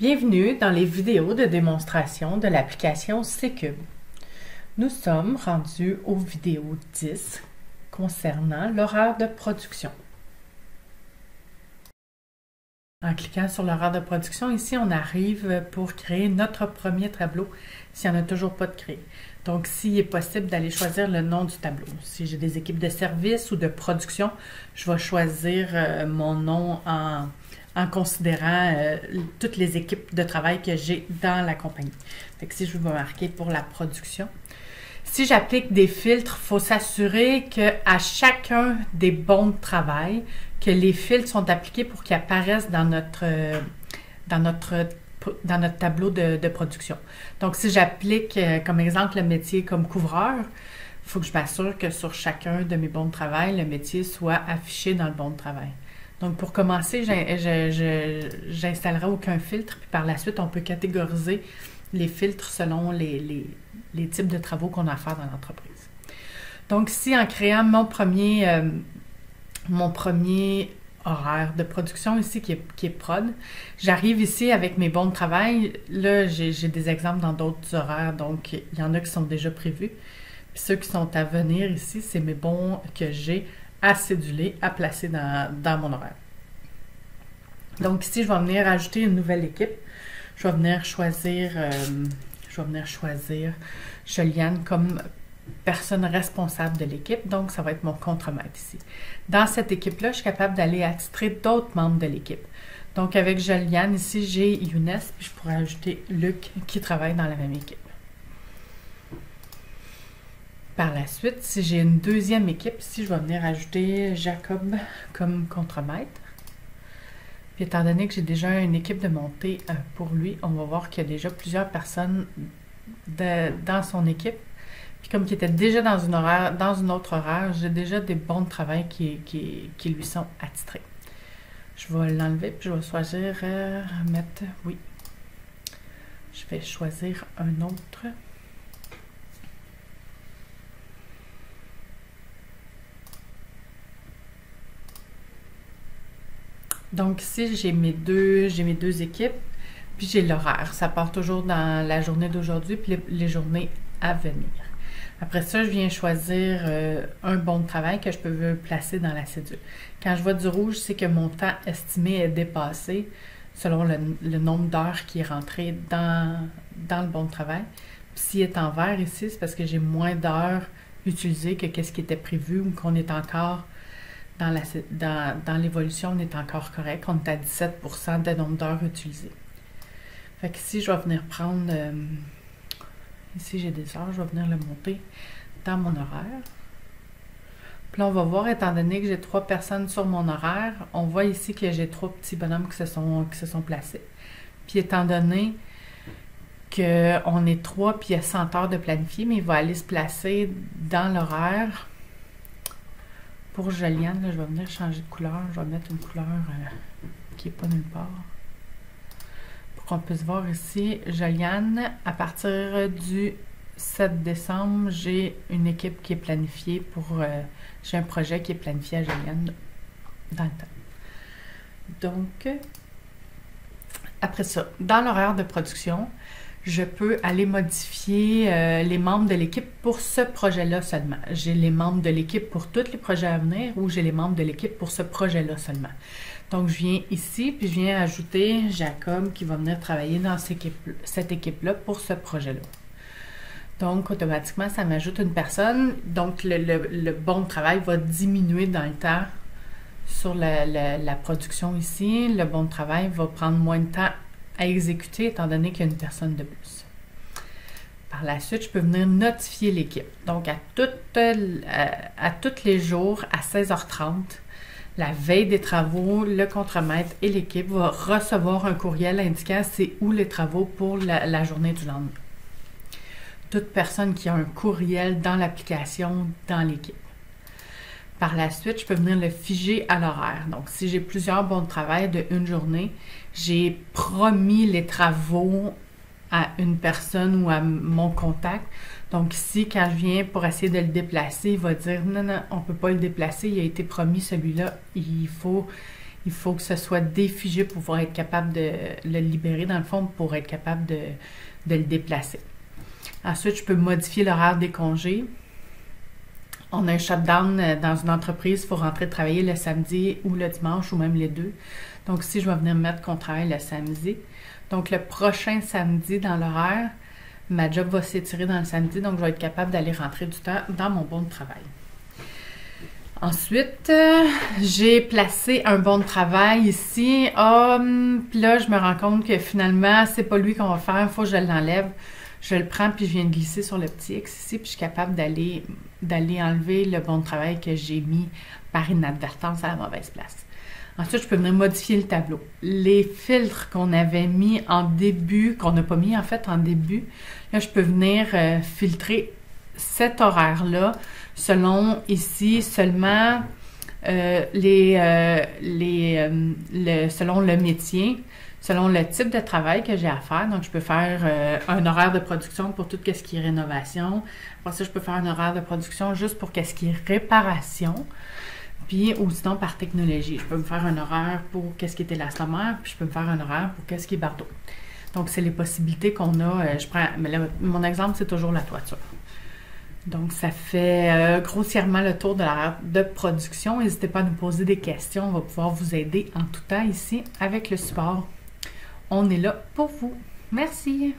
Bienvenue dans les vidéos de démonstration de l'application C-Cube. Nous sommes rendus aux vidéos 10 concernant l'horaire de production. En cliquant sur l'horaire de production, ici, on arrive pour créer notre premier tableau s'il n'y en a toujours pas de créé. Donc, s'il est possible d'aller choisir le nom du tableau. Si j'ai des équipes de service ou de production, je vais choisir mon nom en considérant toutes les équipes de travail que j'ai dans la compagnie. Fait que si je veux marquer pour la production. Si j'applique des filtres, il faut s'assurer qu'à chacun des bons de travail, que les filtres sont appliqués pour qu'ils apparaissent dans notre tableau de production. Donc, si j'applique, comme exemple, le métier comme couvreur, il faut que je m'assure que sur chacun de mes bons de travail, le métier soit affiché dans le bon de travail. Donc, pour commencer, j'installerai aucun filtre, puis par la suite, on peut catégoriser les filtres selon les types de travaux qu'on a à faire dans l'entreprise. Donc, ici, en créant mon premier horaire de production ici qui est prod, j'arrive ici avec mes bons de travail. Là, j'ai des exemples dans d'autres horaires, donc il y en a qui sont déjà prévus. Puis ceux qui sont à venir ici, c'est mes bons que j'ai à céduler, à placer dans mon horaire. Donc ici, je vais venir ajouter une nouvelle équipe. Je vais venir choisir Juliane comme personne responsable de l'équipe, donc ça va être mon contremaître ici. Dans cette équipe-là, je suis capable d'aller attitrer d'autres membres de l'équipe. Donc avec Juliane, ici, j'ai Younes, puis je pourrais ajouter Luc qui travaille dans la même équipe. Par la suite, si j'ai une deuxième équipe, ici, je vais venir ajouter Jacob comme contremaître. Puis étant donné que j'ai déjà une équipe de montée pour lui, on va voir qu'il y a déjà plusieurs personnes dans son équipe. Puis comme il était déjà dans une autre horaire, j'ai déjà des bons de travail qui lui sont attitrés. Je vais l'enlever, puis je vais choisir mettre oui. Je vais choisir un autre. Donc ici, j'ai mes deux équipes, puis j'ai l'horaire. Ça part toujours dans la journée d'aujourd'hui, puis les journées à venir. Après ça, je viens choisir un bon de travail que je peux placer dans la cédule. Quand je vois du rouge, c'est que mon temps estimé est dépassé selon le nombre d'heures qui est rentré dans le bon de travail. Puis s'il est en vert ici, c'est parce que j'ai moins d'heures utilisées que ce qui était prévu ou qu'on est encore dans l'évolution, on est encore correct. On est à 17% de nombre d'heures utilisées. Fait qu'ici, je vais venir prendre... ici, j'ai des heures. Je vais venir le monter dans mon horaire. Puis là, on va voir, étant donné que j'ai 3 personnes sur mon horaire, on voit ici que j'ai 3 petits bonhommes qui se sont placés. Puis étant donné qu'on est 3 puis il y a 100 heures de planifié, mais il va aller se placer dans l'horaire. Pour Juliane, là, je vais venir changer de couleur. Je vais mettre une couleur qui n'est pas nulle part. Pour qu'on puisse voir ici, Juliane, à partir du 7 décembre, j'ai une équipe qui est planifiée pour... j'ai un projet qui est planifié à Juliane dans le temps. Donc, après ça, dans l'horaire de production, je peux aller modifier les membres de l'équipe pour ce projet-là seulement. J'ai les membres de l'équipe pour tous les projets à venir ou j'ai les membres de l'équipe pour ce projet-là seulement. Donc, je viens ici, puis je viens ajouter Jacob qui va venir travailler dans cette équipe-là pour ce projet-là. Donc, automatiquement, ça m'ajoute une personne. Donc, le bon de travail va diminuer dans le temps sur la production ici. Le bon de travail va prendre moins de temps à exécuter étant donné qu'il y a une personne de plus. Par la suite, je peux venir notifier l'équipe. Donc, à tous les jours, à 16h30, la veille des travaux, le contremaître et l'équipe vont recevoir un courriel indiquant c'est où les travaux pour la journée du lendemain. Toute personne qui a un courriel dans l'application, dans l'équipe. Par la suite, je peux venir le figer à l'horaire. Donc, si j'ai plusieurs bons de travail de une journée, j'ai promis les travaux à une personne ou à mon contact. Donc ici, quand je viens pour essayer de le déplacer, il va dire « Non, non, on ne peut pas le déplacer, il a été promis celui-là, il faut Il faut que ce soit défigé pour pouvoir être capable de le libérer, dans le fond, pour être capable de le déplacer. Ensuite, je peux modifier l'horaire des congés. On a un shutdown dans une entreprise, il faut rentrer travailler le samedi ou le dimanche ou même les deux. Donc, ici, je vais venir mettre qu'on travaille le samedi. Donc, le prochain samedi dans l'horaire, ma job va s'étirer dans le samedi, donc je vais être capable d'aller rentrer du temps dans mon bon de travail. Ensuite, j'ai placé un bon de travail ici. Puis là, je me rends compte que finalement, c'est pas lui qu'on va faire, il faut que je l'enlève. Je le prends, puis je viens de glisser sur le petit X ici, puis je suis capable d'aller enlever le bon de travail que j'ai mis par inadvertance à la mauvaise place. Ensuite, je peux venir modifier le tableau. Les filtres qu'on avait mis en début, qu'on n'a pas mis en fait en début, là, je peux venir filtrer cet horaire-là selon ici seulement selon le métier, selon le type de travail que j'ai à faire. Donc, je peux faire un horaire de production pour tout ce qui est rénovation. Après ça, je peux faire un horaire de production juste pour ce qui est réparation. Puis, ou sinon, par technologie. Je peux me faire un horaire pour ce qui est élastomère, puis je peux me faire un horaire pour ce qui est bardeau. Donc, c'est les possibilités qu'on a. Mais là, mon exemple, c'est toujours la toiture. Donc, ça fait grossièrement le tour de l'horaire de production. N'hésitez pas à nous poser des questions. On va pouvoir vous aider en tout temps ici avec le support. On est là pour vous. Merci!